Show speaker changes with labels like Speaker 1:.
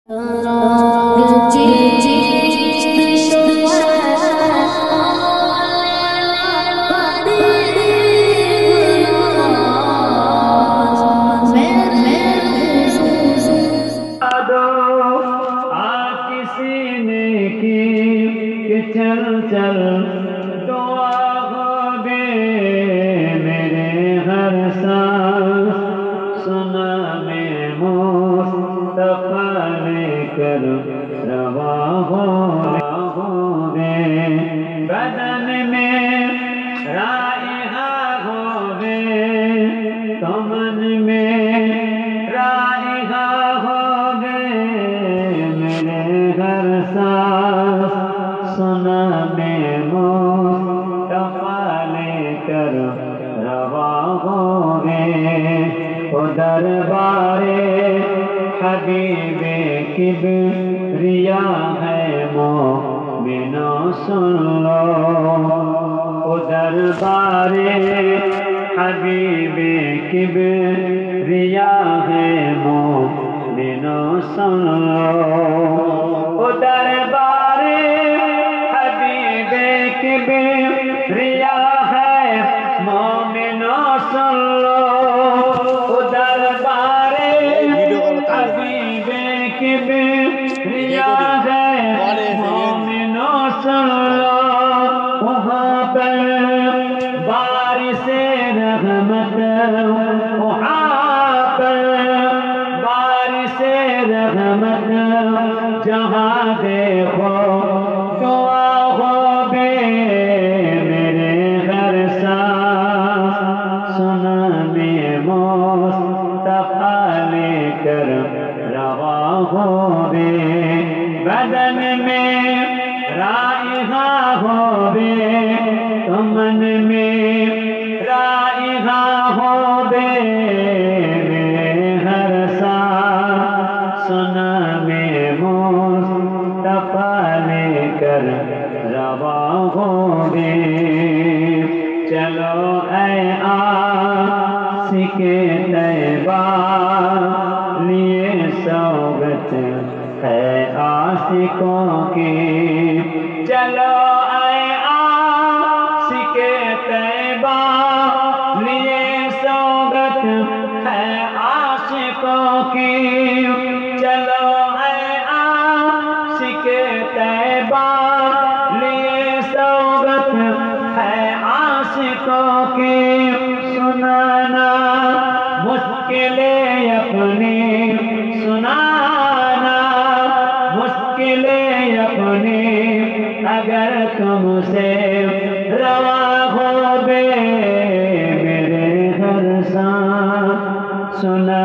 Speaker 1: چل چل دعا ہوگے میرے ہر سانس سنا میں مصطفیٰ لے کر روا ہوگے بدن میں رائحہ ہوگے تو من میں رائحہ ہوگے میرے ہر سانس سنا میں مصطفیٰ لے کر روا ہوگے او دربار حبیب کبریا ہے مومنو سن لو او دربار حبیب کبریا ہے مومنو سن لو او دربار کبریا ہے مومنو سن لو او دربار حبیب کبریا ہے مومنو سن لو وہاں پر بارش رحمت وہاں پر بارش رحمت جہاں دیکھو دعا ہوگے میرے ہر سانس سنا میں مصطفیٰ لے کر روا ہوگے بدن میں رائحہ ہوگے تو من میں رائحہ ہوگے میرے ہر سانس سنا میں مصطفیٰ لے کر روا ہوگے چلو اے عاشق طیبہ لیے سوگت ہے عاشقوں کی چلو اے عاشق طیبہ لیے سوگت ہے عاشقوں کی چلو اے عاشق طیبہ لیے سوگت ہے عاشقوں کی سنانا مشکلیں اپنی سنانا مشکلیں اپنی اگر تم سے روا ہوگے میرے ہر سانس سنا